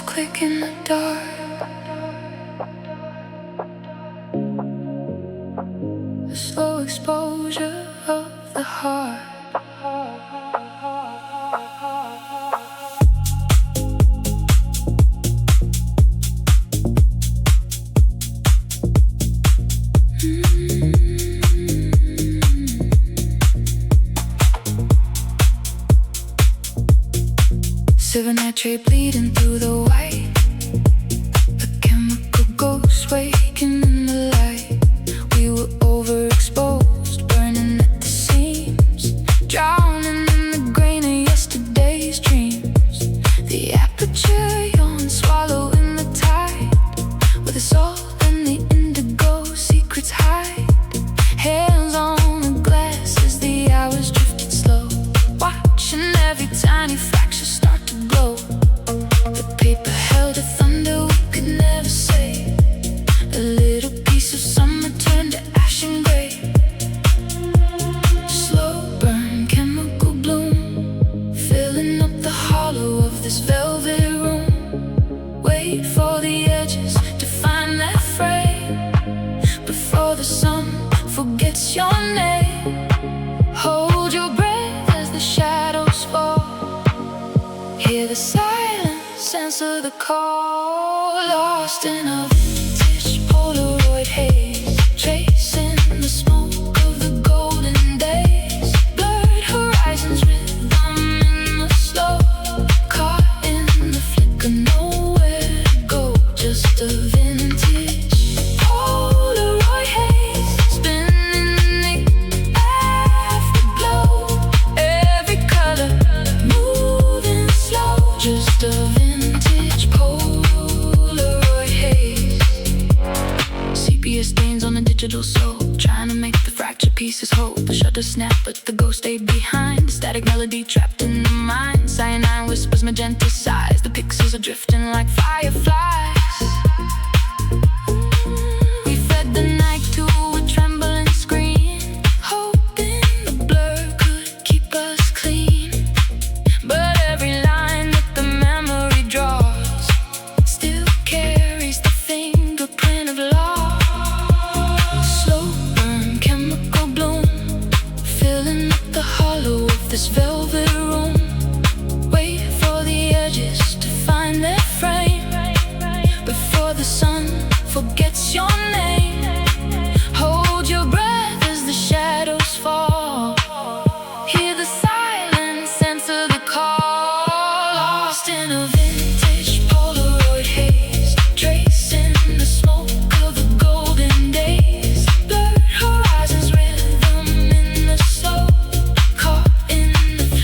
soft click in the dark. A slow exposure of the heart. Silver nitrate bleeding through the white. A chemical ghost waking in the light. We were overexposed, burning at the seams, drowning in the grain of yesterday's dreams. The aperture yawn, swallowing the tide, where the salt and the indigo secrets hide. Hands on the glass as the hours drifted slow, watching every tiny fraction start to glow. The paper held a thunder we could never say. A little piece of summer turned to ash and gray. Slow burn, chemical bloom, filling up the hollow of this velvet room. Wait for the edges to find their frame, before the sun forgets your name. Hold your breath as the shadows fall. Hear the silence, answer the call. Lost in a vintage Polaroid haze, tracing the smoke of the golden days. Blurred horizons, rhythm in the slow, caught in the flicker, nowhere to go. Just a vintage Polaroid haze, spinning in the afterglow. Every color moving slow. Just a vintage Polaroid haze. Sepia stains on the digital soul, trying to make the fractured pieces whole. The shutter snapped, but the ghost stayed behind. Static melody trapped in the mind. Cyanide whispers, magenta sighs. The pixels are drifting like fireflies. We fed the night to a trembling screen, hoping the blur could keep us clean. But every line that the memory draws still carries the fingerprint of loss. Slow burn, chemical bloom, filling up the hollow of this velvet room. Wait for the edges to find their frame, before the sun forgets your name. Hold your breath as the shadows fall. Hear the silence, answer the call. Lost in a vintage Polaroid haze, tracing the smoke of the golden days. Blurred horizons, rhythm in the slow, caught in the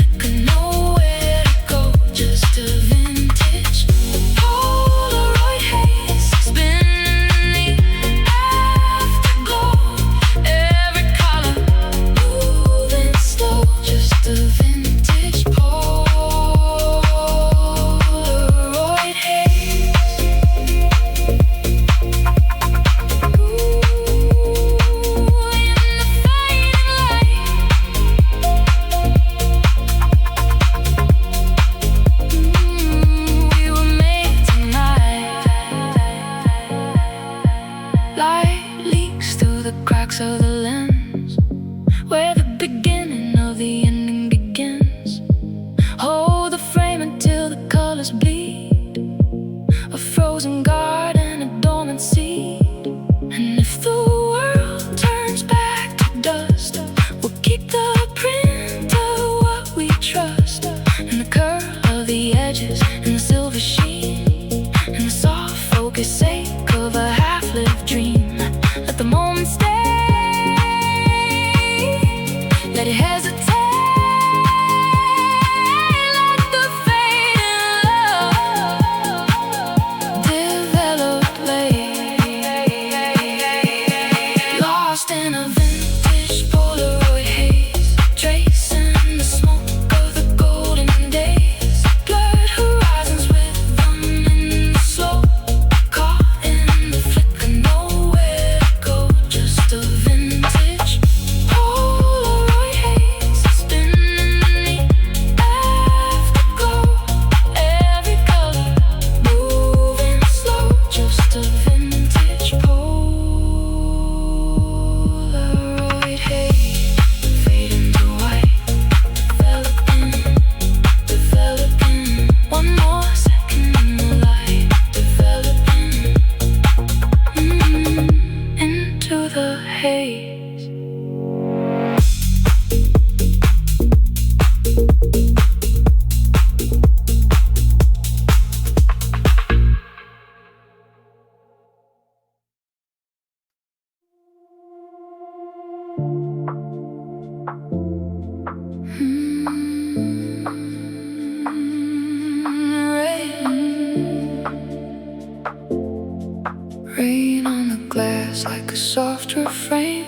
refrain,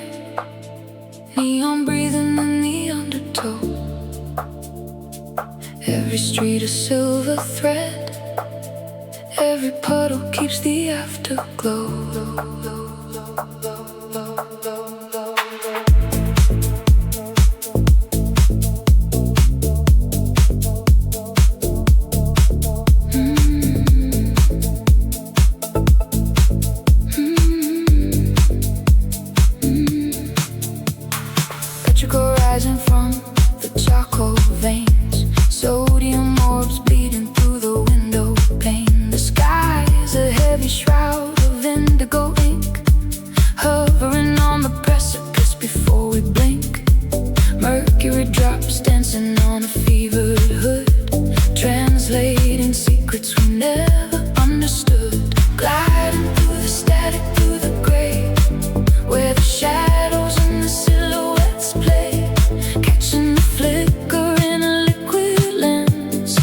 neon breathing in the undertow. Every street a silver thread, every puddle keeps the afterglow. Electrical rising from the charcoal veins, sodium orbs bleeding through the window pane. The sky is a heavy shroud of indigo ink, hovering on the precipice before we blink. Mercury drops dancing on a fevered hood, translating secrets we never understood. Gliding through the static, through the gray, where the shadows and the silhouettes play, catching the flicker in a liquid lens.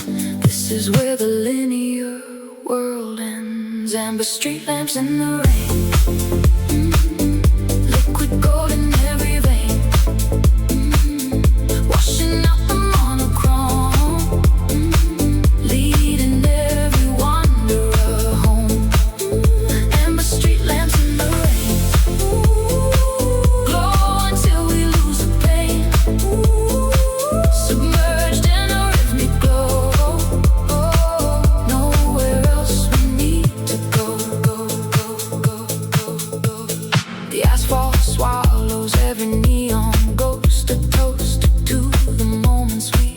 This is where the linear world ends. Amber street lamps in the rain, liquid gold in every vein, washing out the monochrome, leading every wanderer home. Amber street lamps in the rain, glow until we lose the pain, submerged in a rhythmic glow. Nowhere else we need to go. The asphalt swallows every neon ghost, a toast to the moments we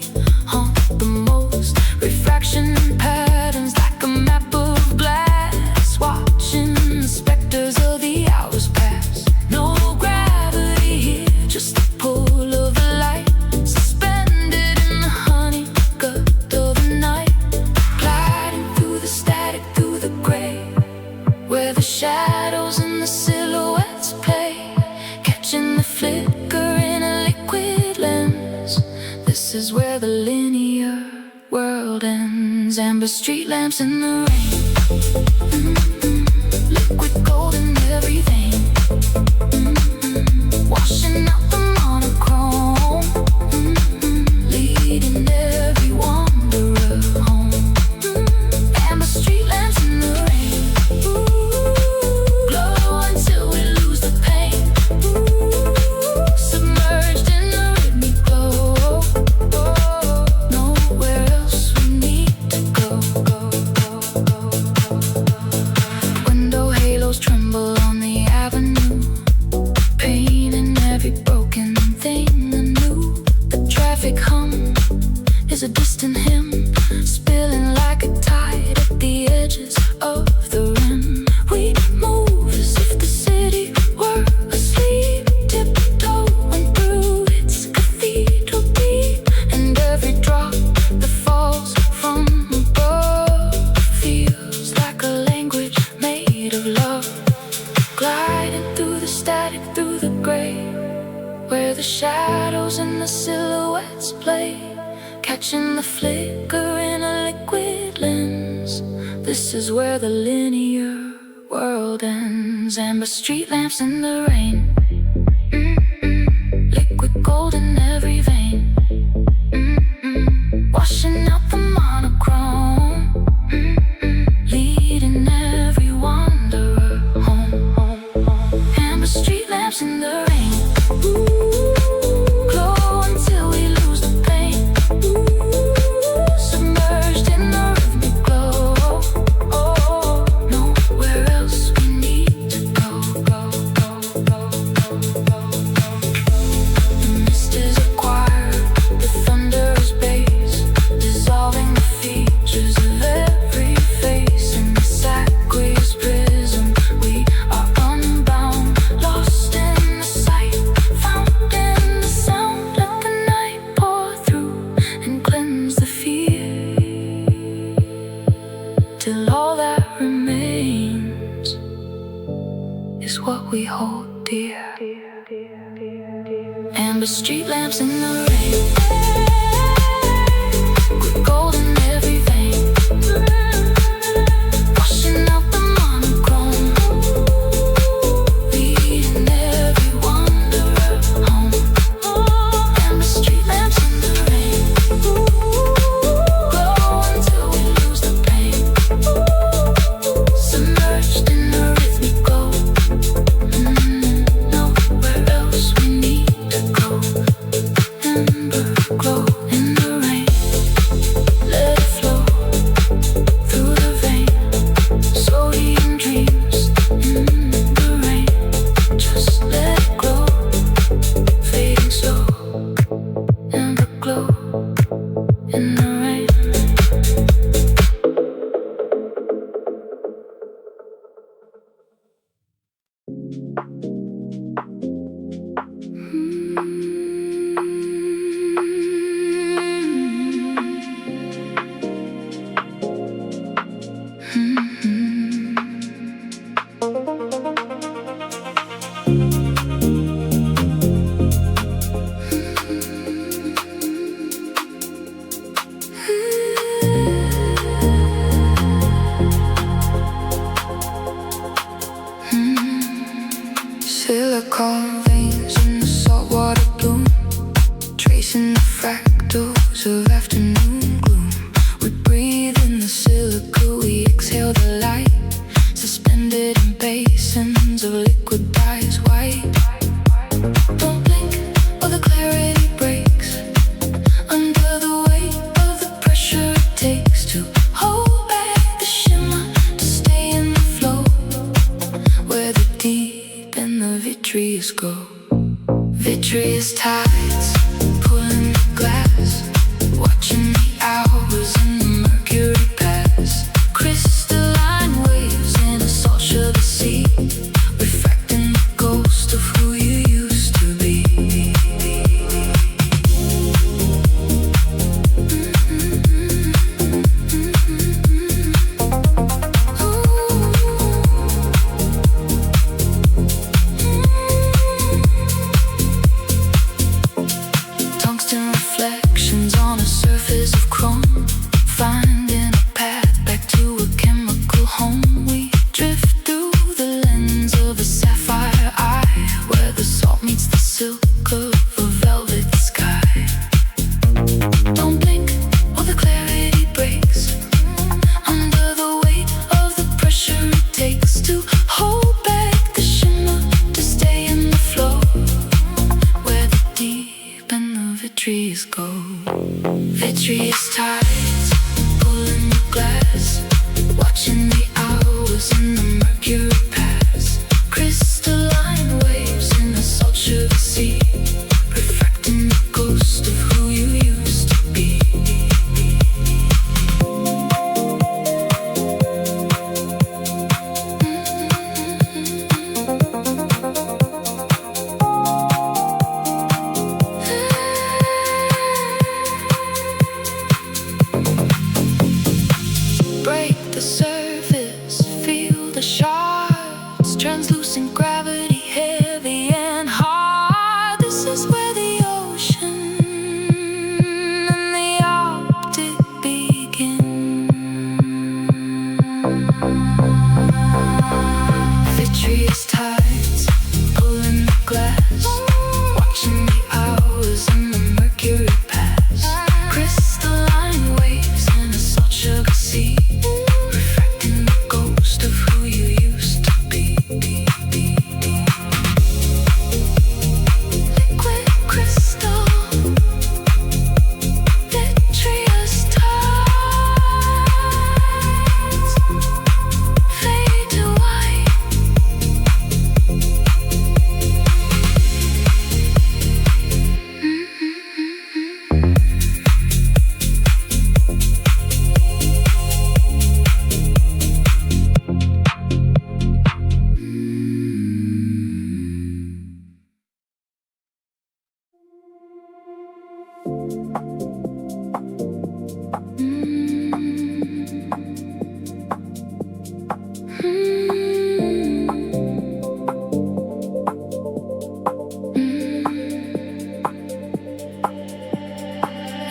haunt the most. Refraction patterns like a map of glass, watching the specters of the hours pass. No gravity here, just the pull of the light, suspended in the honey gut of the night. Gliding through the static, through the gray, where the shadows and the silhouettes play, catching the flicker in a liquid lens. This is where the linear world ends. Amber street lamps in the rain, liquid gold in every vein, washing out the monochrome, leading every wanderer home. Amber street lamps in the rain, glow until we lose the pain, submerged in a rhythmic glow. Nowhere else we need to go. Window halos tremble on the avenue, pain in every broken thing anew. The traffic hum is a distant hymn, spilling like a tide at the edges of the rim. We move as if the city were asleep, tiptoeing through its cathedral deep, and every drop that falls from above feels like a language made of love. Gliding through the static, through the gray, where the shadows and the silhouettes play, catching the flicker in a liquid lens. This is where the linear world ends. Amber street lamps in the rain, liquid gold in every vein, washing out the monochrome, leading every wanderer home. Amber street lamps in the rain, glow until we lose the pain, submerged in a rhythmic glow. Nowhere else we need to go. The mist is a choir, the thunder is bass, dissolving the features of every face. In this aqueous prism we are unbound, lost in the sight, found in the sound. Let the night pour through and cleanse the fear, till all that remains is what we hold dear. Amber street lamps in the rain, with gold in every vein, washing out the monochrome, leading every glow in the rain. Let it flow through the vein. So healing dreams in the rain. Just let it glow, fading slow in the glow in the rain. Silicone veins in the saltwater bloom, tracing the fractals of afternoon gloom. We breathe in the silica, we exhale the light, suspended in basins of liquid dyes white. Don't blink or the clarity breaks under the weight of the pressure it takes to hold back the shimmer, to stay in the flow where the deep and the vitreous go. Vitreous tides pulling the glass, watching the hours in the mercury pass. Crystalline waves in a salt sugar sea, refracting the ghost of who you used to be. Tungsten reflections on a surface of chrome, finding a path back to a chemical home. We drift through the lens of a sapphire eye, where the salt meets the silk of a velvet sky. Don't blink or the clarity breaks under the weight of the pressure it takes to hold back the shimmer, to stay in the flow where the deep and the vitreous go. Vitreous tides pulling the glass, watching the hours in the mercury pass. Crystalline waves in the salt sugar sea, reflecting the ghost of who you used to be. Break the surface, feel the shards, translucent gravity, heavy and hard. This is where the ocean and the Arctic begin. Vitreous tides pulling the glass, watching the hours in the mercury pass. Crystalline waves in a salt sugar sea, reflecting the ghost of who you used to be. Liquid crystal, vitreous tides, fade to white.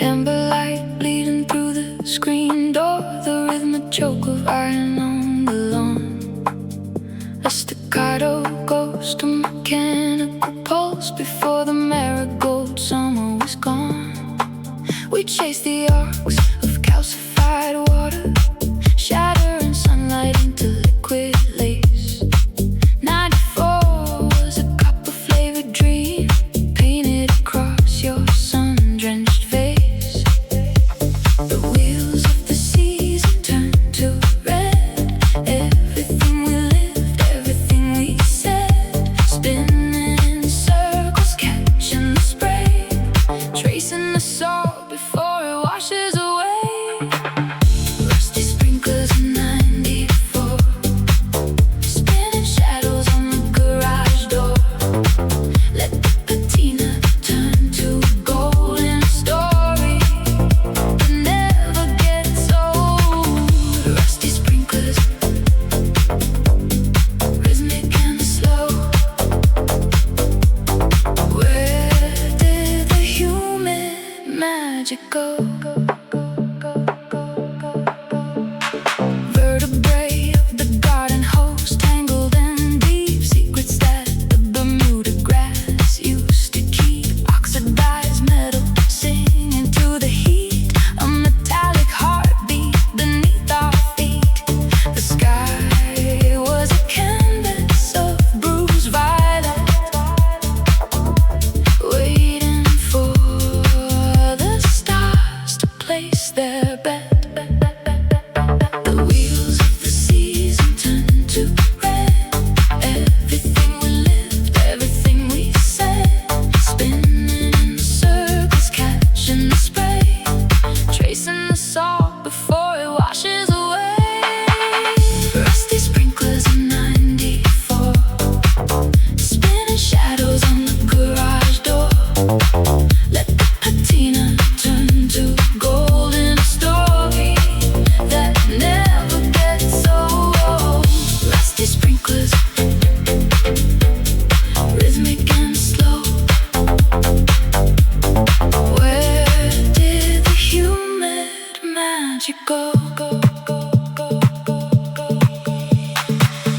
Amber light bleeding through the screen door, the rhythmic choke of iron on the lawn. A staccato ghost, a mechanical pulse before the marigold summer was gone. We chased the arcs of calcified water, shattering sunlight into liquid lace. 94 was a copper flavored dream, painted across your sun-drenched before it washes away. Rusty sprinklers in '94, spinning shadows on the garage door. Let the patina turn to gold in a story that never gets old. Rusty sprinklers, rhythmic and slow. Where did the humid magic go? Vertebrae of the garden hose, tangled in deep secrets that the Bermuda grass used to keep. Oxidized metal singing to the heat, a metallic heartbeat beneath our feet. The sky was a canvas of bruised violet, waiting for the stars to place their bet. The wheels of the season turned to red. Everything we lived, everything we said, spinning in circles, catching the spray, tracing the salt before it washes away. Rusty sprinklers in '94, spinning shadows on the garage door. Let the patina turn to gold in a story that never gets old. Rusty sprinklers, rhythmic and slow. Where did the humid magic go?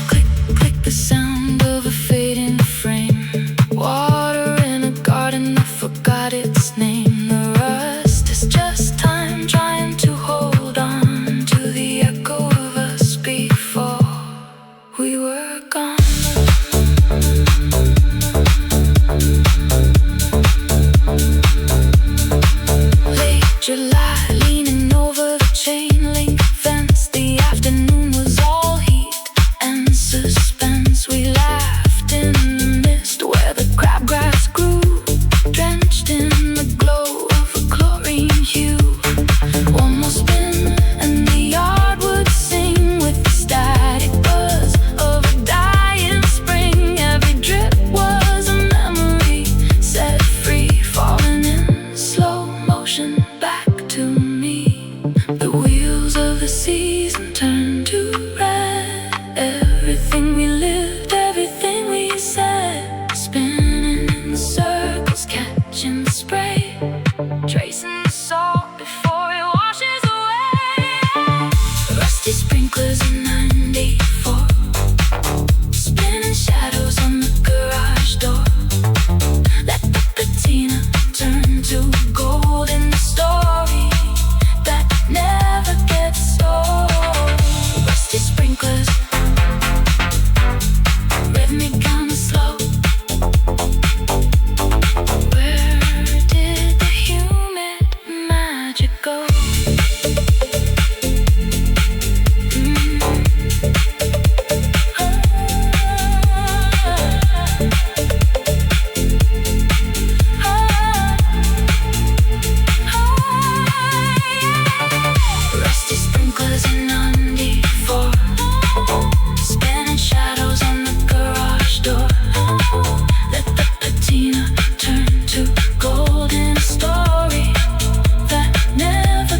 Click, click, the sound of a fading frame. Water in a garden that forgot its name. The rust is just time trying to hold on to the echo of us before we were gone. Late July, leaning over the chain link fence. The afternoon was all heat and suspense. We laughed in the mist where the crabgrass grew, drenched in the glow of a chlorine hue. One more spin and the yard would sing with the static buzz of a dying spring. Every drip was a memory set free, falling in slow motion back to me. The wheels of the season turned to red. Everything we lived, everything we said, spinning in circles, catching the spray, tracing the salt before it washes away. Rusty sprinklers in '94, spinning shadows on the garage door. Let the patina turn to gold in the story that never gets old. Rusty sprinklers, rhythmic and slow. Where did the humid magic go? Rusty sprinklers in '94, spinning shadows on the garage door. Let the patina turn to gold in a story that never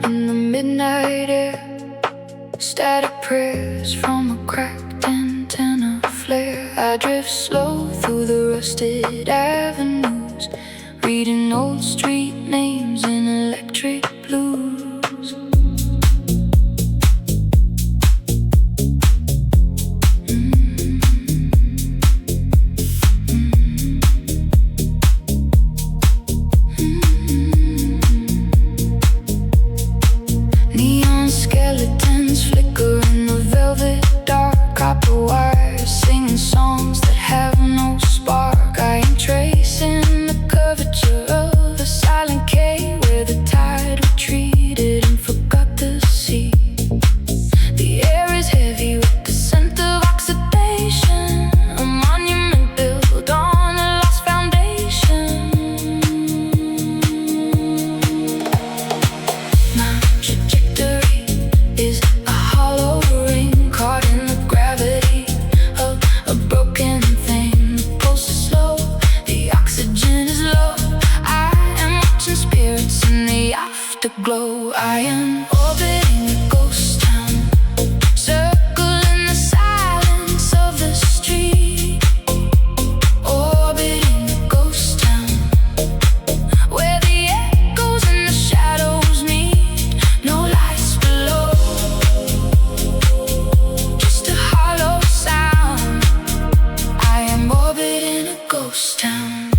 in the midnight air. Static prayers from a cracked antenna flare. I drift slow through the rusted avenues, reading old street names in electric blues. Neon skeletons flicker in the velvet dark. Copper wires singing songs that have no spark. I am tracing the curvature of a silent cave where the tide retreated and forgot the sea. The air is heavy with the scent of oxidation, a monument built on a lost foundation. My trajectory is a hollow ring caught in the gravity of a broken thing. The pulse is slow, the oxygen is low. I am watching spirits in the afterglow. I am orbiting a ghost town, circling the silence of the street. Orbiting a ghost town, where the echoes and the shadows meet. No lights below, just a hollow sound. I am orbiting a ghost town.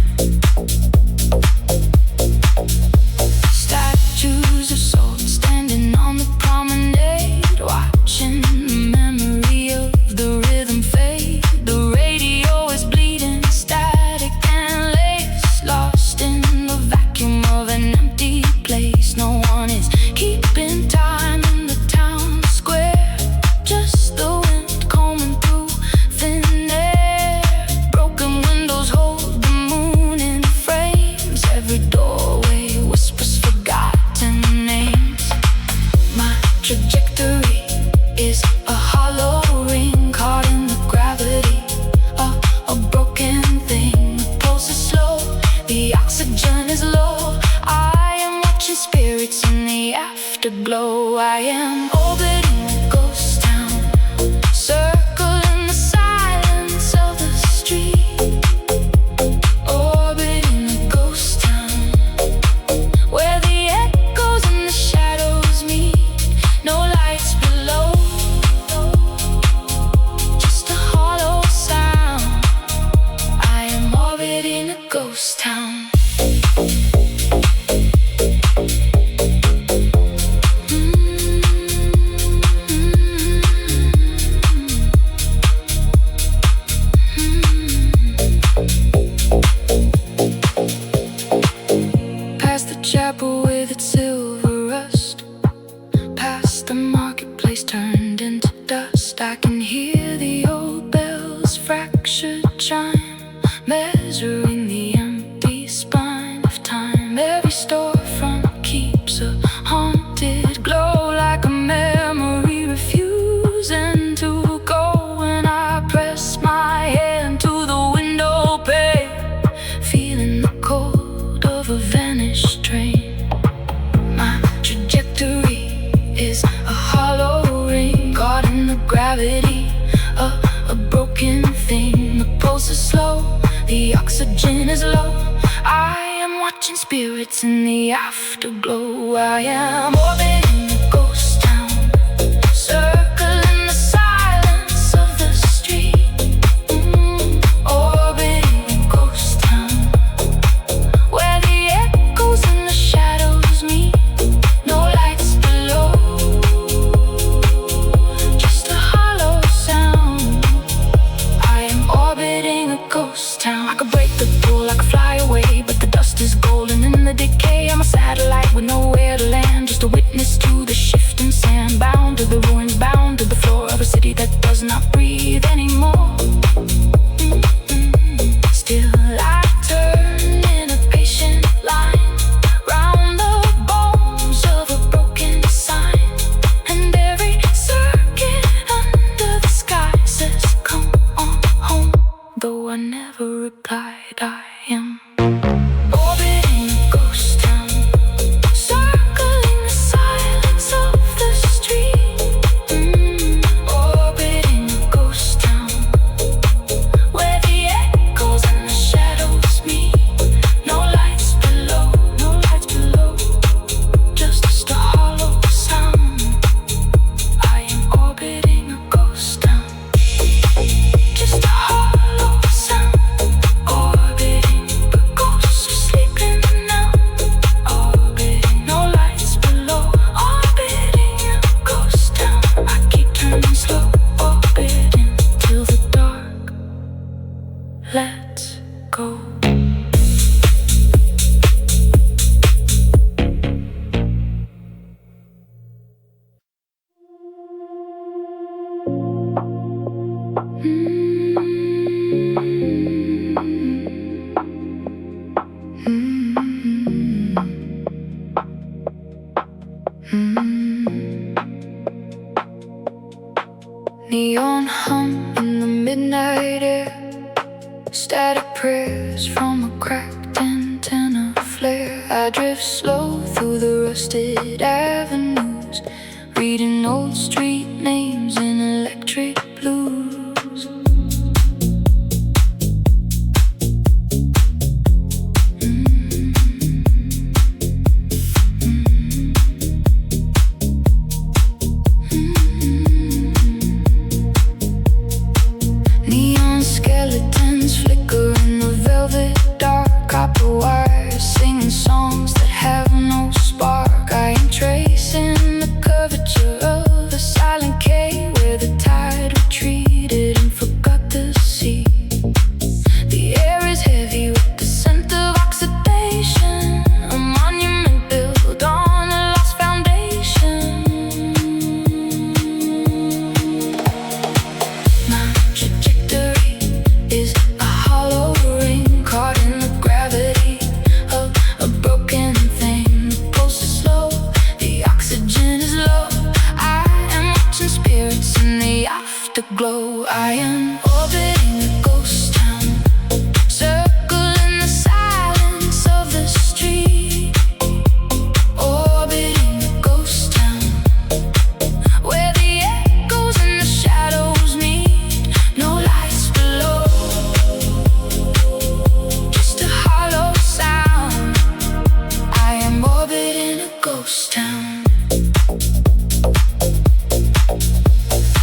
Statues of souls standing on the promenade, watching the memory of the rhythm fade. The radio is bleeding static and lace, lost in the vacuum of an empty place. No one is keeping time in the town square, just the wind combing through thin air. Broken windows hold the moon in frames. Every doorway whispers forgotten names. My trajectory is a hollow ring caught in the gravity of a broken thing. The pulse is slow, the oxygen is low. I am watching spirits in the afterglow. I am orbiting a ghost town, circling the silence of the street. Orbiting a ghost town, where the echoes and the shadows meet. No lights below, just a hollow sound. I am orbiting a ghost town. Past the chapel with its silver rust, past the marketplace turned into dust. I can hear the old bells' fractured chime, measuring the empty spine of time. Every storefront keeps a haunted glow, like a memory refusing to go. When I press my hand to the window pane, feeling the cold of a vanished train. My trajectory is a hollow ring caught in the gravity of a broken thing. The pulse is slow, the oxygen is low. I am watching spirits in the afterglow. I am orbiting a ghost town, circling the silence of the street. Orbiting a ghost town, where the echoes and the shadows meet. No lights below, just a hollow sound. I am orbiting a ghost town. I could break the pull, I could fly away, but the dust is golden in the decay. I'm a satellite with nowhere to land, just a witness to the shifting sand. Bound to the ruins, bound to the floor of a city that does not breathe anymore. Still I turn in a patient line, round the bones of a broken sign. And every circuit under the sky says come on home. Though I never replied, I am orbiting a ghost town, circling the silence Neon hum in the midnight air, static prayers from a cracked antenna flare. I drift slow through the rusted avenues, reading old street names in electric blues. Neon skeletons flicker in the velvet dark, copper wires singing songs that have no spark. I am tracing the curvature of a silent cave where the tide retreated and forgot the sea. The air is heavy with the scent of oxidation, a monument built on a lost foundation. My trajectory is a hollow ring caught in the gravity of a broken thing. The pulse is slow, the oxygen is low. I am watching spirits in the afterglow. I am orbiting a ghost town, circling the silence of the street. Orbiting a ghost town, where the echoes and the shadows meet. No lights below, just a hollow sound. I am orbiting a ghost town.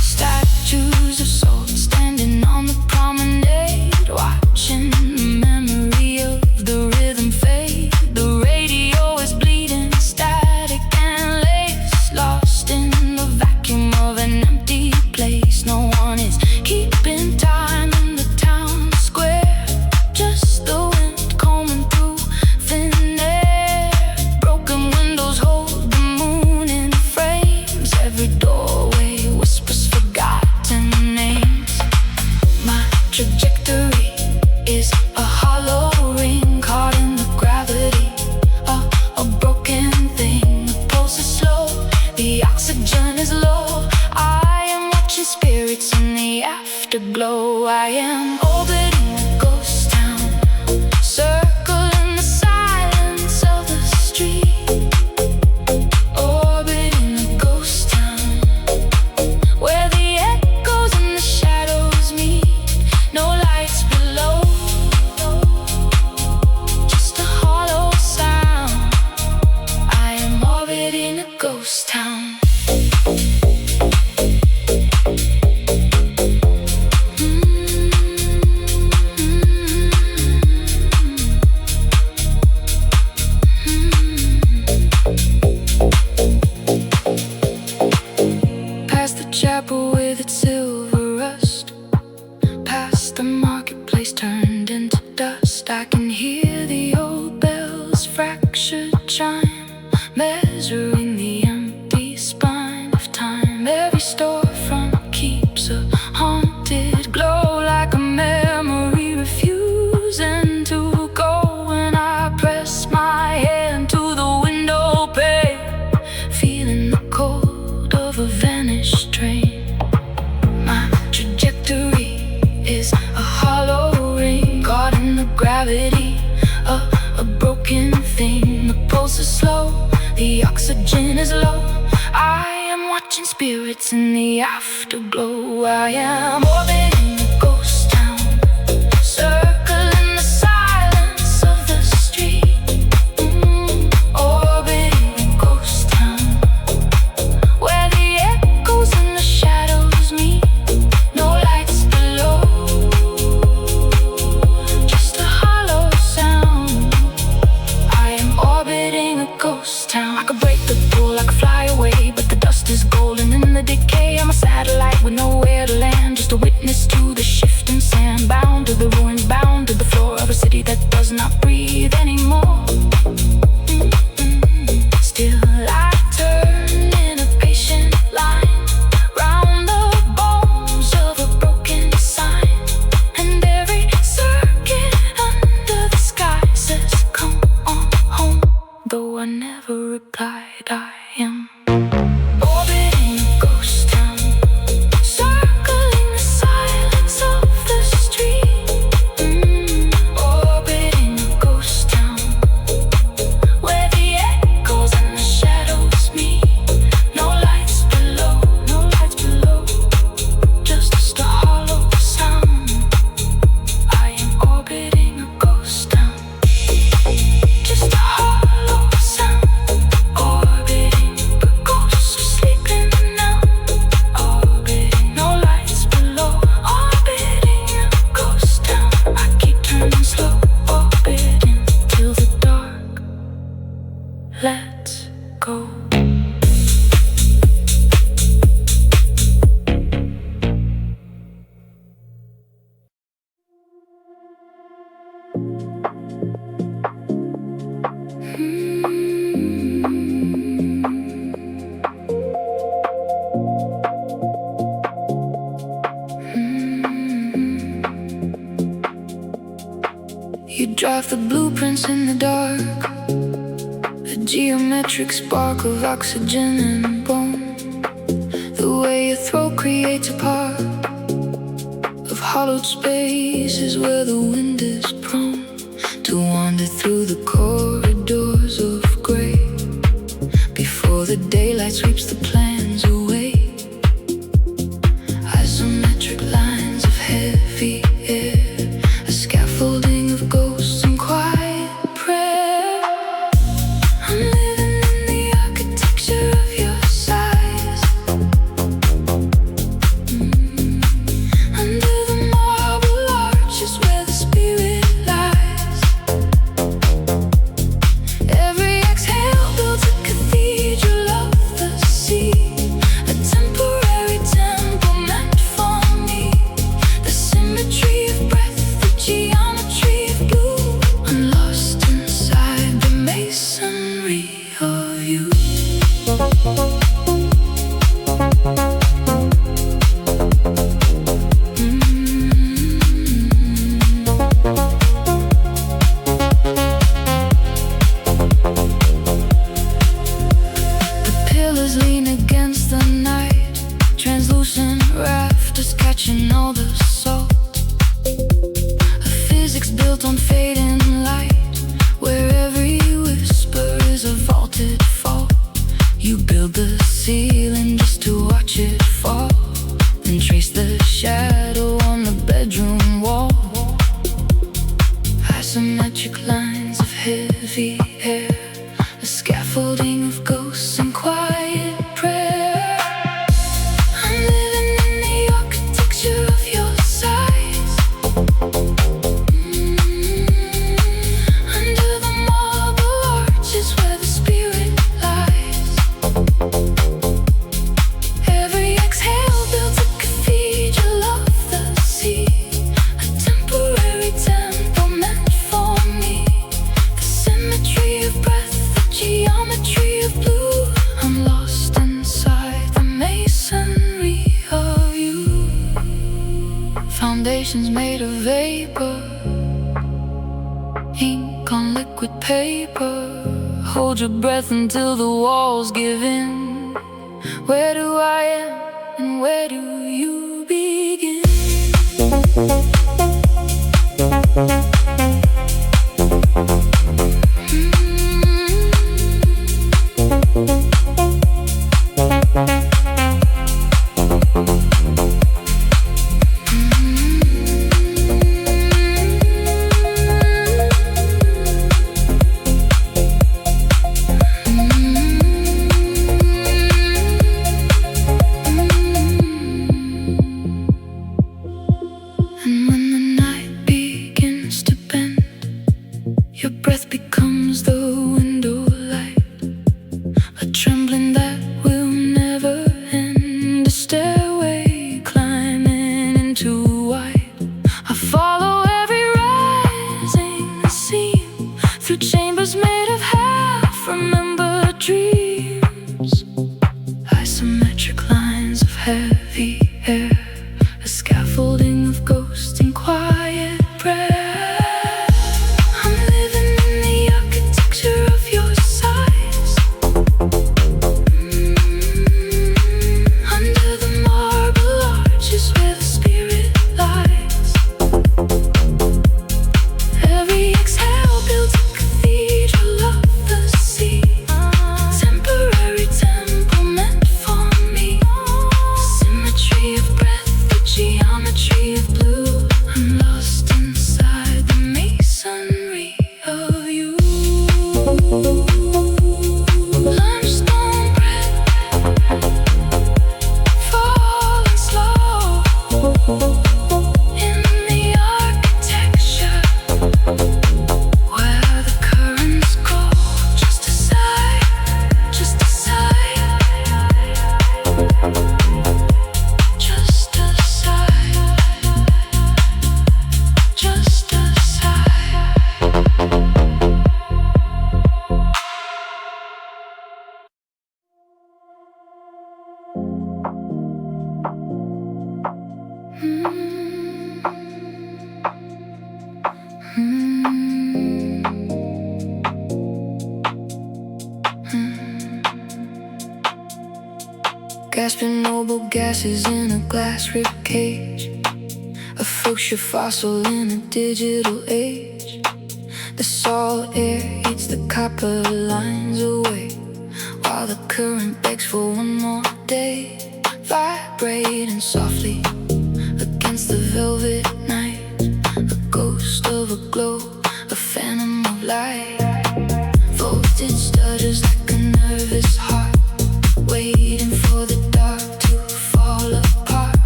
Statues of salt standing on the promenade, watching the memory of the rhythm fade. The radio is bleeding, static and lace, lost in the vacuum of an empty place. No one is keeping time in the town square, just the wind combing through thin air. Broken windows hold the moon in frames, every doorway whispers forgotten names. My trajectory is a hollow ring caught in the gravity of a broken thing. The pulse is slow, the oxygen is low. I am watching spirits in the afterglow. I am orbiting a ghost town, circling the silence of the street. Orbiting a ghost town, where the echoes and the shadows meet. No lights below, just a hollow sound. I am orbiting a ghost town. Past the chapel with its silver rust, past the marketplace turned into dust. I can hear the old bells' fractured chime, measuring the empty spine of time. Every storefront keeps a haunted glow, like a memory refusing to go. When I press my hand to the window pane, feeling the cold of a vanished train. My trajectory is a hollow ring caught in the gravity of a broken thing. The pulse is slow, the oxygen is low. I am watching spirits in the afterglow. I am orbiting a ghost town, circling the silence of the street. Orbiting a ghost town, where the echoes and the shadows meet. No lights below, just a hollow sound. I am orbiting a ghost town. I could break the pull, I could fly away, but the dust is golden in the decay. I'm a satellite with nowhere to land, just a witness drive the blueprints in the dark, a geometric spark of oxygen and bone. The way your throat creates a part of hollowed spaces where the wind is prone to wander through the corridors of grey before the daylight sweeps the plans away. Isometric lines of heavy air, a scaffolding of ghosts and quiet prayer. I'm living in the architecture of your sighs, under the marble arches where the spirit lies. Every exhale builds a cathedral of the sea, a temporary temple meant for me. The symmetry of breath, the geometry of blue. I'm lost inside the masonry of you. The pillars lean against the night, translucent rafters catching all the salt. A physics built on fading light, where every whisper is a vaulted fall. You build the ceiling just to watch it fall, then trace the shadow on the bedroom wall. Isometric lines of heavy air, a scaffolding of ghosts and quiet prayer. I'm living in the architecture of your sighs, under the marble arches where the spirit lies. Every exhale builds a cathedral of the sea, a temporary temple meant for me. The symmetry of breath, the geometry of blue. I'm lost inside the masonry of you. Foundations made of vapor, ink on liquid paper. Hold your breath until the walls give in. Where do I end and where do you begin? And when the night begins to bend, your breath becomes the window light, a trembling that will never end, a stairway climbing into white. I follow every rising scene through chambers made of half-remembered dreams. Isometric lines of heavy air, a scaffolding of ghosts and quiet prayer. I'm living in the architecture of your sighs, under the marble arches where the spirit lies. Every exhale builds a cathedral of the sea, temporary temple meant for me. gasping noble gases in a glass rib cage, a fuchsia fossil in a digital age. The salt air eats the copper lines away, while the current begs for one more day, vibrating softly against the velvet night, a ghost of a glow, a phantom of light. Voltage stutters like a nervous heart, waiting for the dark to fall apart.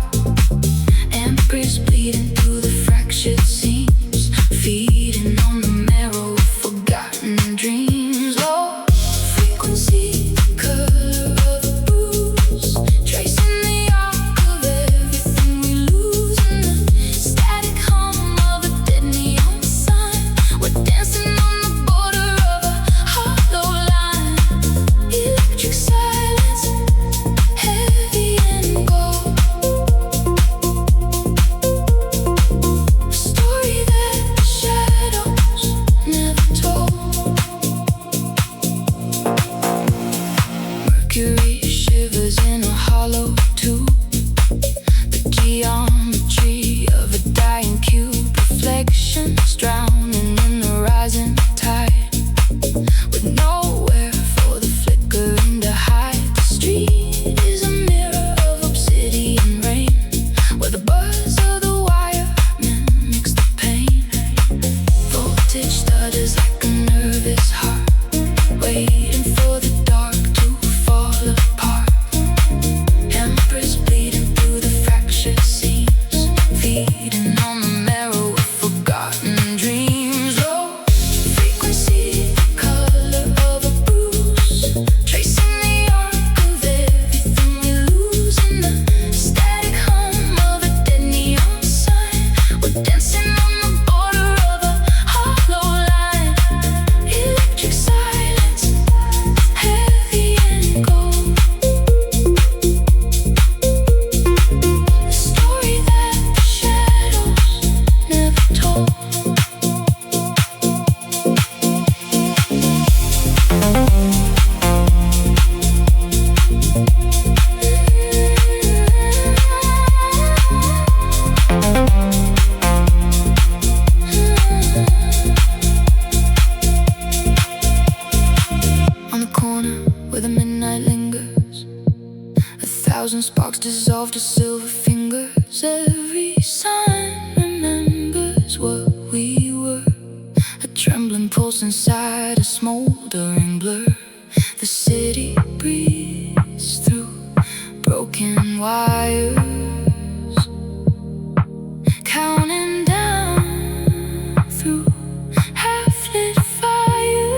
Empress bleeding through the fractured seams, feeding on the marrow of forgotten dreams. Low frequency, color of a bruise, tracing the arc of everything we lose. In the static hum of a dead neon sign, we're dancing on the border of a hollow line. Electric silence, heavy and gold, a story that the shadows never told. Mercury shivers in a hollow tube, the geometry of a dying cube. Reflections drowning in the rising tide, with nowhere for the flickering to hide. The street is a mirror of obsidian rain, where the buzz of the wire mimics the pain. Voltage stutters like a nervous heart, waiting for the dark to fall apart. Empress bleeding through the fractured seams, feeding on the marrow of forgotten dreams. Low frequency, color of a bruise, tracing the arc of everything we lose. In the static hum of a dead neon sign, we're dancing on the border of a hollow line. Electric silence, heavy and gold, a story that the shadows never told. On the corner where the midnight lingers, 1,000 sparks dissolve to silver fingers. Every sign remembers what we were, a trembling pulse inside a smoldering blur. The city breathes through broken wires, counting down through half-lit fire.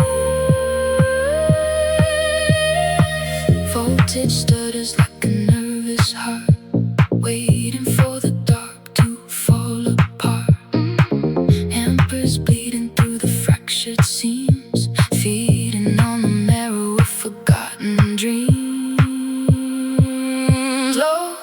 Voltage stutters like a nervous heart, waiting for the dark to fall apart. Empress bleeding through the fractured seams, feeding on the marrow of forgotten dreams. Low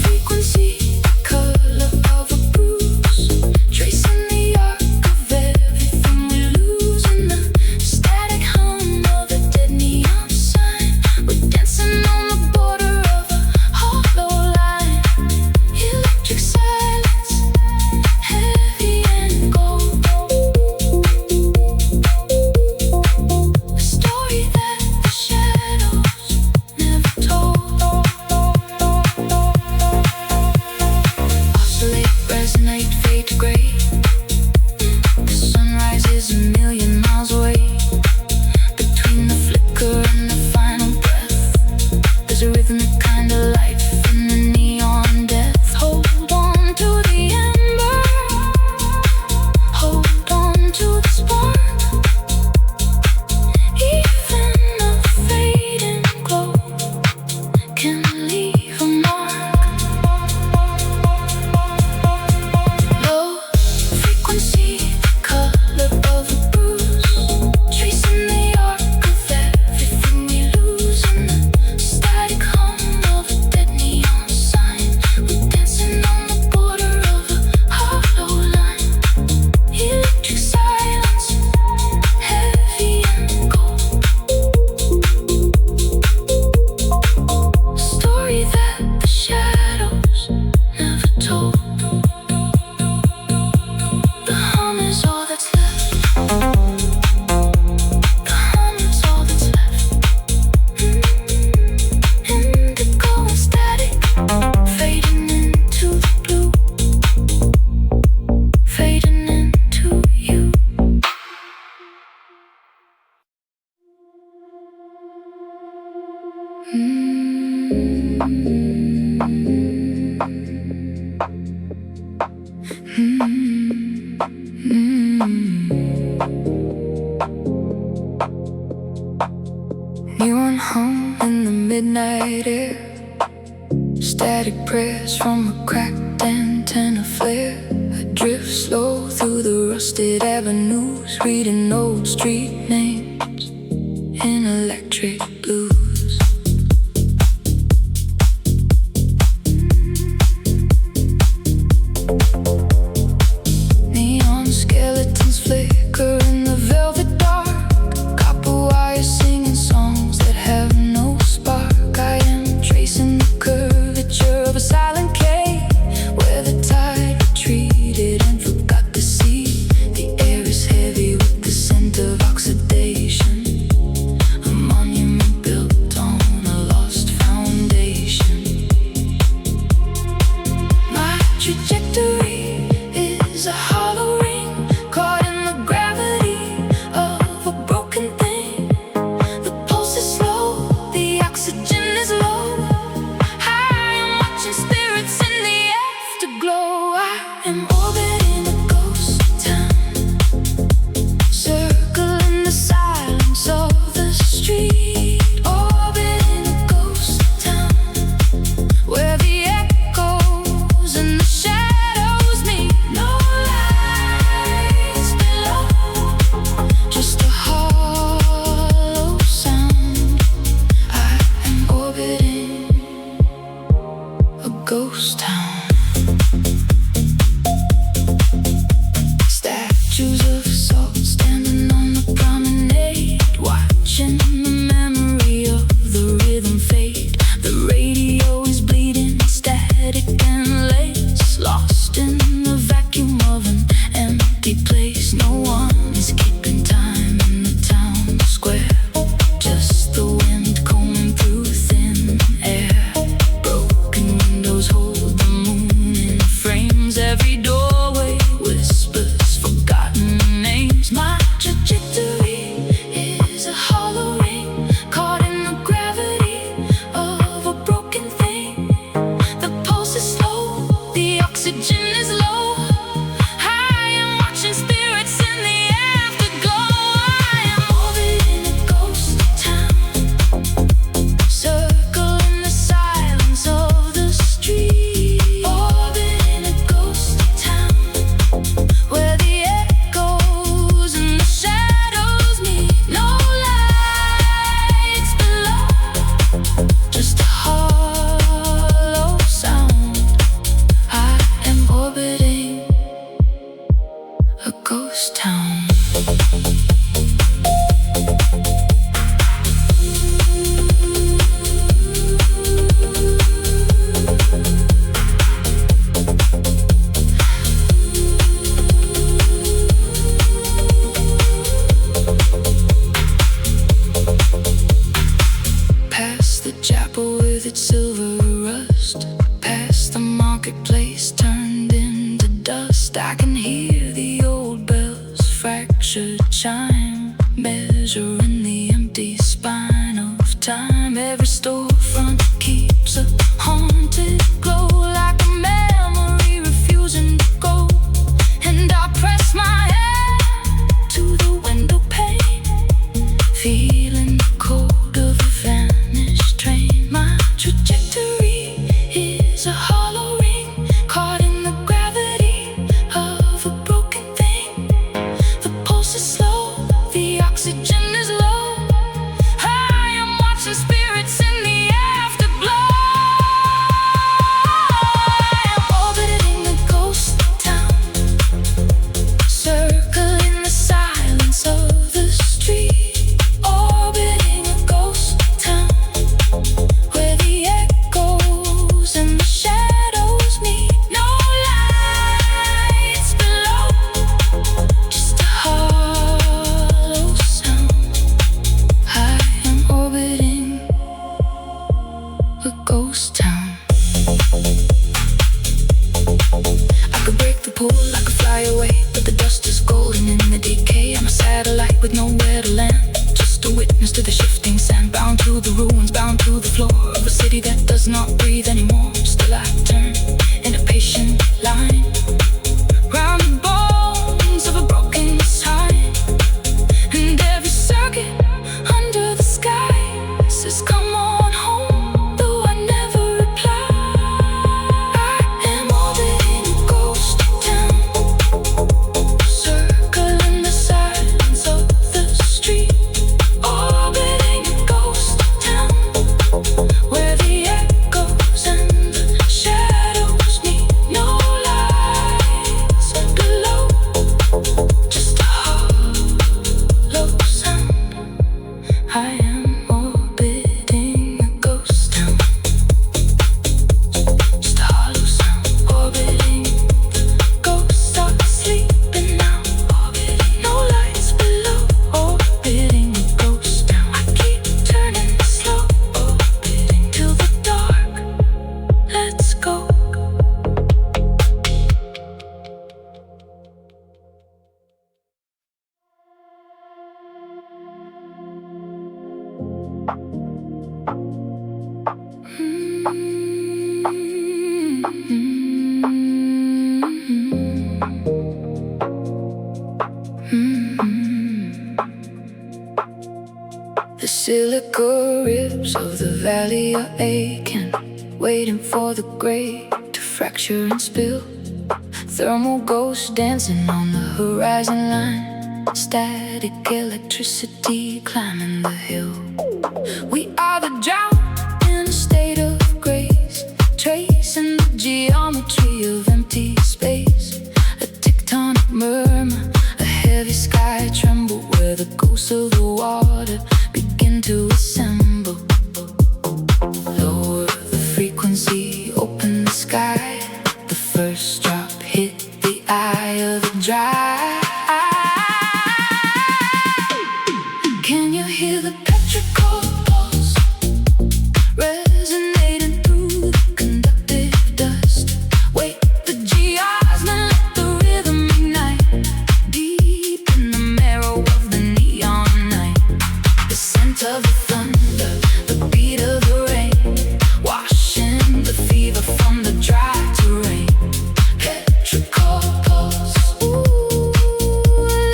frequency, color of a bruise, tracing the arc of everything we lose. In the static hum of a dead neon sign, we're dancing on the border of a hollow line. Neon hum in the midnight air, static prayers from a cracked antenna flare. I drift slow through the rusted avenues, reading old street names in electric blues. Neon skeletons flicker in the velvet dark, copper wires singing songs that have no spark. I am tracing the curvature of a silent cave where the tide retreated and forgot to see. The air is heavy with the scent of oxidation, a monument built on a lost foundation. My trajectory is a hollow ring caught in the gravity of a broken thing. The pulse is slow, the oxygen is low. I am watching spirits in the afterglow. I am orbiting a ghost town, circling the silence of the street. Orbiting a ghost town where the echoes and the shadows meet. No lights below, just a hollow sound. I am orbiting a ghost town. Statues of salt standing on the promenade, watching the memory of the rhythm fade. The radio is bleeding, static and lace, lost in the vacuum of an empty place. No one is keeping time in the town square, just the wind combing through thin air. Broken windows hold the moon in frames, every doorway whispers forgotten names. My trajectory is a hollow ring caught in the gravity of a broken thing. The pulse is slow, the oxygen is low. I am watching spirits in the afterglow. I am orbiting a ghost town, circling the silence of the street. Orbiting a ghost town where the echoes and the shadows meet. No lights below, just a hollow sound. I am orbiting a ghost town. Past the chapel with its silver rust, past the marketplace turned into dust. I can hear the old bells, fractured chime, measuring the empty spine of time. Every storefront keeps a haunted glow, like a memory refusing to go. And I press my hand to the window pane, feeling the cold of a vanished train. My trajectory is a hollow ring caught in the gravity of a broken thing. The pulse is slow, the oxygen is low. I am watching spirits in the afterglow. I am orbiting a ghost town, circling the silence of the street. Orbiting a ghost town where the echoes and the shadows meet. No lights below, just a hollow sound. I am orbiting a ghost town. I could break the pull, I could fly away, but the dust is golden in the decay. I'm a satellite with nowhere to land, just ghost, a witness to the shifting sand, bound to the ruins, bound to the floor of a city that does not breathe anymore. Still I turn in a patient line round the bones of a broken sign, and every circuit under the sky says come on home, though I never reply. I am orbiting a ghost town, circling the silence of the street. Orbiting a ghost town, where the echoes and the shadows need no lights below, just a hollow sound. I am orbiting a ghost town, just a hollow sound. Orbiting, ghosts are sleeping now. Orbiting, no lights below. Orbiting a ghost town. I keep turning slow, orbiting till the dark. Let's go. The silica ribs of the valley are aching, waiting for the grey to fracture and spill. Thermal ghosts dancing on the horizon line, static electricity climbing the hill. We are the drought in a state of grace, tracing the geometry of empty space. A tectonic murmur, a heavy sky tremble, where the ghosts of the water begin to assemble. Lower the frequency, open the sky. The first drop hit the eye of the dry. Can you hear the petrichor pulse resonating through the conductive dust? Wake the GRs, then let the rhythm ignite deep in the marrow of the neon night. The scent of the thunder, the beat of the rain, washing the fever from the dry terrain. Petrichor pulse, ooh,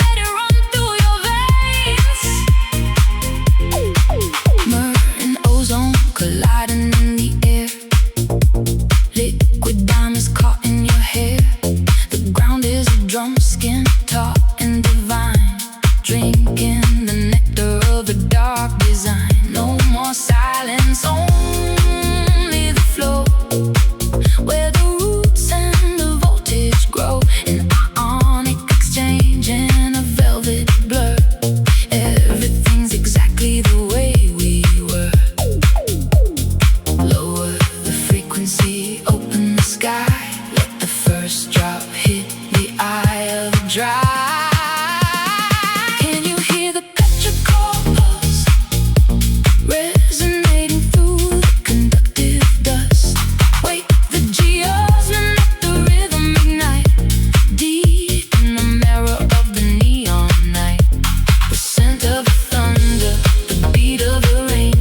let it run through your veins. Myrrh and ozone colliding in the air, liquid diamonds caught in your hair. The ground is a drum skin, taut and divine, drinking the nectar of a dark design. No more silence, only the flow, where the roots and the voltage grow. An ionic exchange in a velvet blur. Everything's exactly the way we were. Lower the frequency, open the sky. Let the first drop hit the eye of the dry. Can you hear the petrichor pulse resonating through the conductive dust? Wake the gears and let the rhythm ignite deep in the marrow of the neon night. The scent of the thunder, the beat of the rain,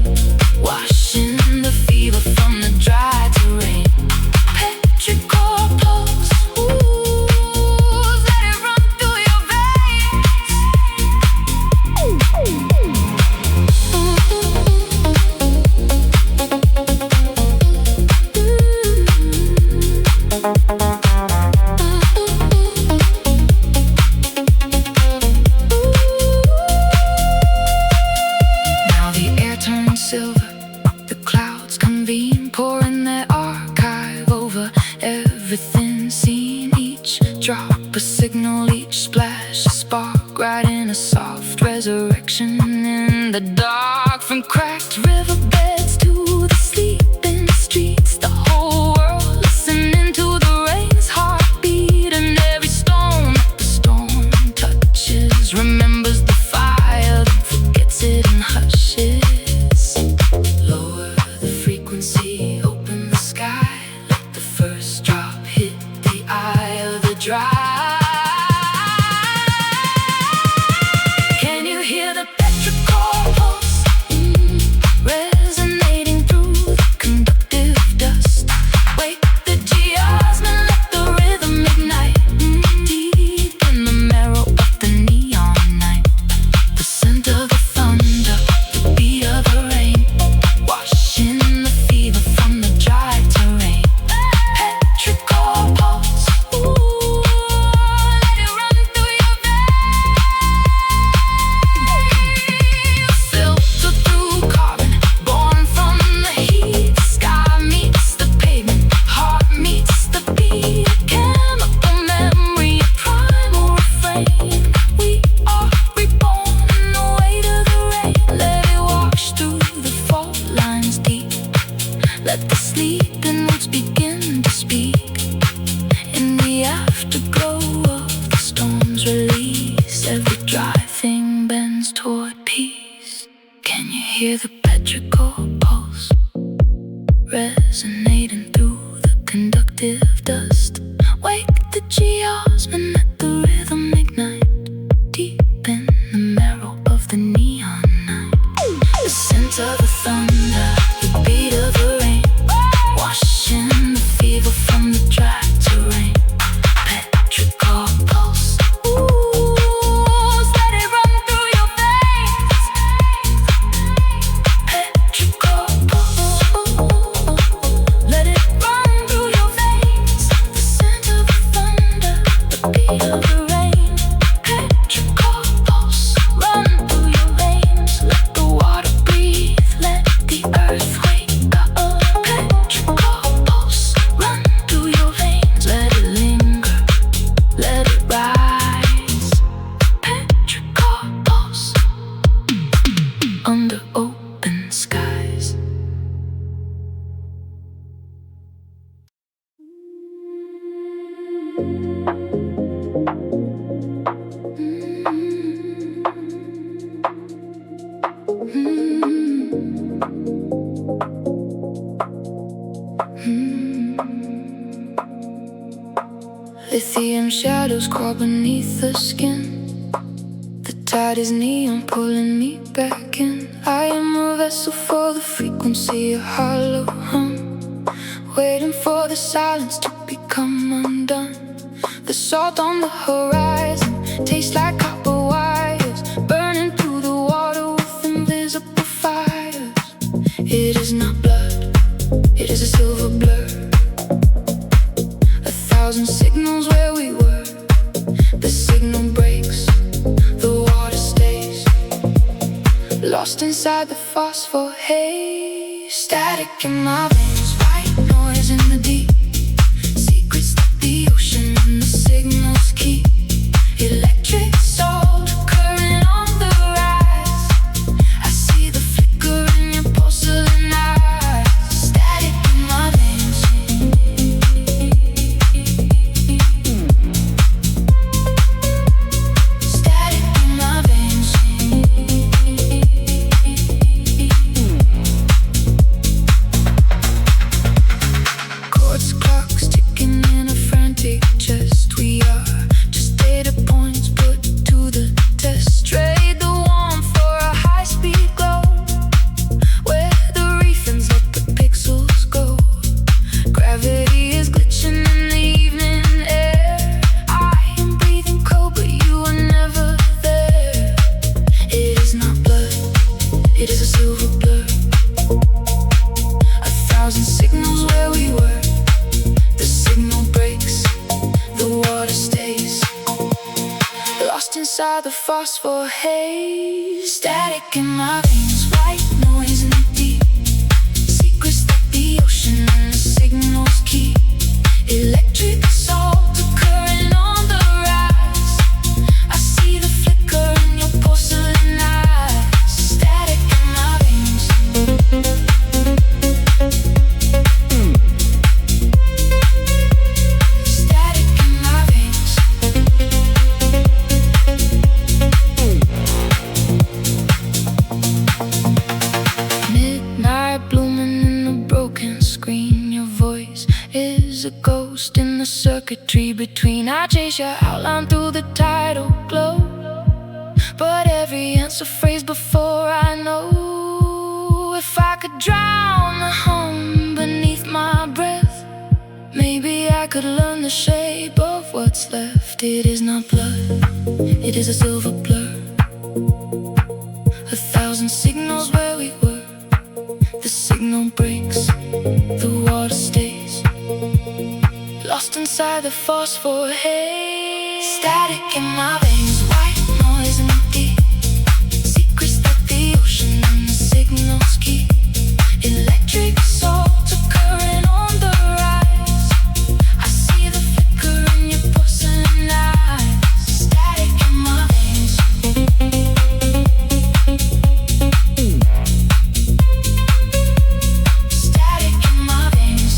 washing the fever from the dry terrain. Petrichor pulse, ooh, let it run through your veins. Now the air turns silver, the clouds convene, pouring their archive over everything seen. Each drop a signal, each splash a spark, riding a soft resurrection in the dark. From cracked riverbeds to the sleeping streets, the whole world listening to the rain's heartbeat. And every stone that the storm touches remembers the fire, then forgets it and hushes. Lower the frequency, open the sky. Let the first drop hit the eye of the dry. Can you hear the petrichor sleeping roots begin to speak. In the afterglow of the storm's release, every dry thing bends toward peace. Can you hear the petrichor pulse resonating through the conductive dust? Wake the geosmin, let the rhythm ignite deep in the marrow of the neon night. The scent of the thunder, the beat of the rain, washing the fever from the dry terrain. Petrichor pulse, ooh, let it run through your veins. Petrichor pulse, let it run through your veins. The scent of the thunder, the beat of the rain. Petrichor pulse, run through your veins. Let the water breathe, let the earth wake up. Petrichor pulse, run through your veins. Let it linger, let it rise. Petrichor pulse, under open skies. Lithium shadows crawl beneath the skin. The tide is neon, pulling me back in. I am a vessel for the frequency, a hollow hum, waiting for the silence to become undone. The salt on the horizon tastes like copper wires, burning through the water with invisible fires. It is not blood, it is a silver blur. 1,000 signals where we were. The signal breaks, the water stays lost inside the phosphor haze. Static in my veins, white noise in the deep. Secrets that the ocean and the signals keep. Electric salt, current on the rise. I see the flicker in your porcelain eyes. Static in my veins. Static in my veins. Quartz clocks ticking in a frantic chest. We are just data points put to the test. Trade the warmth for a high-speed glow, where the refins let the pixels go. Gravity is glitching in the evening air. I am breathing cold, but you are never there. It is not blood, it is a silver blur. 1,000 signals where we were. The signal breaks, the water stays lost inside the phosphor haze. Static in my veins, white noise in the deep. Secrets that the ocean and the signals keep. Electric salt, a current on the rise. I see the flicker in your porcelain eyes. Static in my veins. Static in my veins. Midnight blooming in the broken screen. Your voice is a ghost in the circuitry between. I chase your outline through the tidal glow, but every answer phrase before I know. If I could drown the hum beneath my breath, maybe I could learn the shape of what's left. It is not blood, it is a silver blur. 1,000 signals where we were. The signal breaks, the water stays lost inside the phosphor haze. Static in my veins, white noise in the deep. Secrets that the ocean and the signals keep. Electric salt, a current on the rise. I see the flicker in your porcelain eyes. Static in my veins. Static in my veins.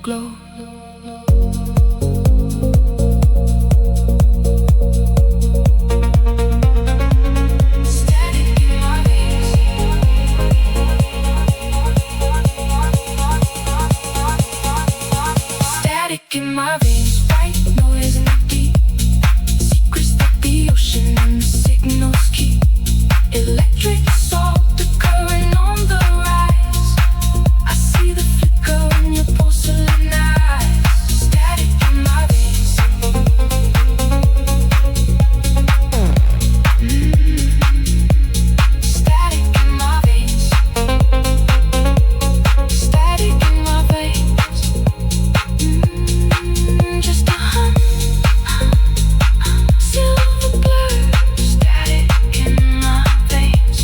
glow. Static in my veins, white noise in the deep. Secrets that the ocean and the signals keep. Electric salt, the current on the rise. I see the flicker in your porcelain eyes. Static in my veins. Static in my veins. Static in my veins. Just a hum, silver blur. Static in my veins.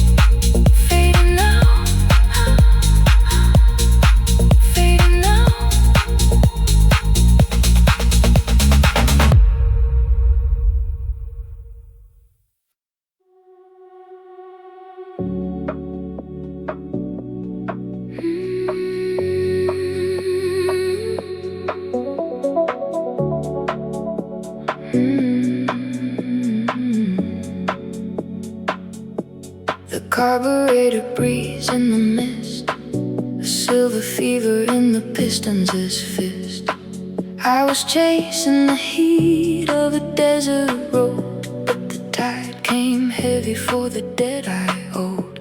Fading now, fading now. The carburetor breeze in the mist, the silver fever in the pistons' fist. I was chasing the heat of a desert road, but the tide came heavy for the debt I owed.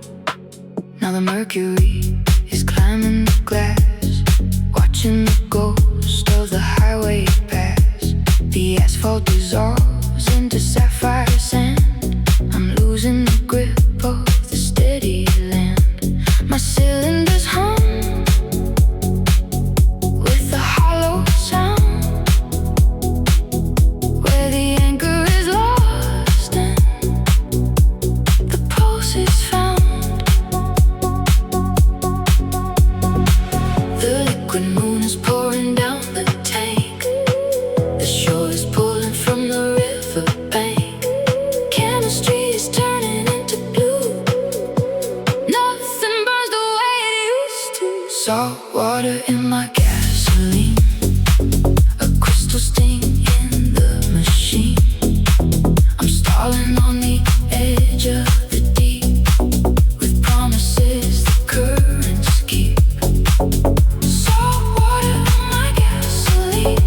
Now the mercury is climbing the glass, watching the ghost of the highway pass. The asphalt dissolves into sapphire sand. I'm losing the grip of the steady land. My cylinders hum with a hollow sound, where the anchor is lost and the pulse is found. The liquid moon is pouring down the tank. The shore is pulling from the riverbank. Chemistry is turning into blue. Nothing burns the way it used to. Salt water in my gasoline, a crystal sting in the machine. I'm stalling on the edge of the deep, with promises the currents keep. Salt water in my gasoline.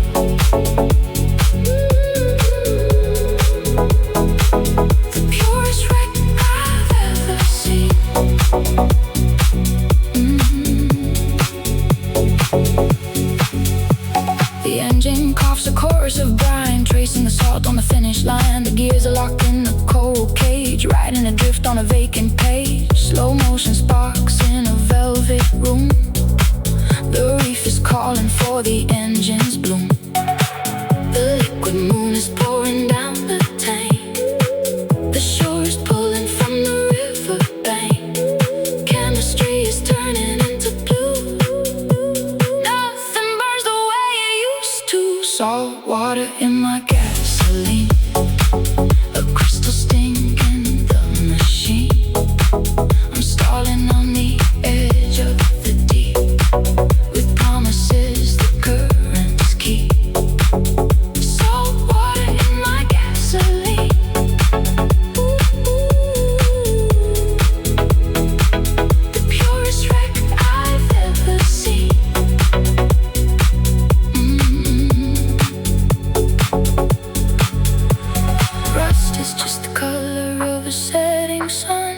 The purest wreck I've ever seen. The engine coughs a chorus of brine, tracing the salt on the finish line. The gears are locked in a cold cage, riding adrift on a vacant page. Slow motion sparks in a velvet room. The reef is calling for the engine's bloom. The liquid moon is pouring down the tank. The shore is pulling from the riverbank. Chemistry is turning into blue. Nothing burns the way it used to. Salt water in my gasoline, a crystal sting in the machine. I'm stalling on the edge of the deep, with promises the currents keep. Salt water in my gasoline. The purest wreck I've ever seen. Rust is just the color of a setting sun,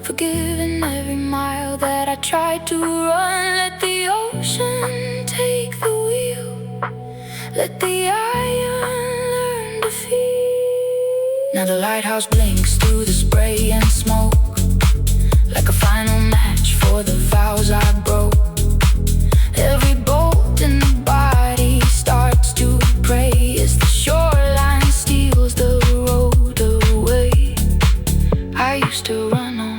forgiving every mile that I tried to run. Let the ocean take the wheel, let the iron learn to feel. Now the lighthouse blinks through the spray and smoke, like a final match for the vows I broke. Every bolt in the body starts to pray as the shoreline steals the road away. I used to run on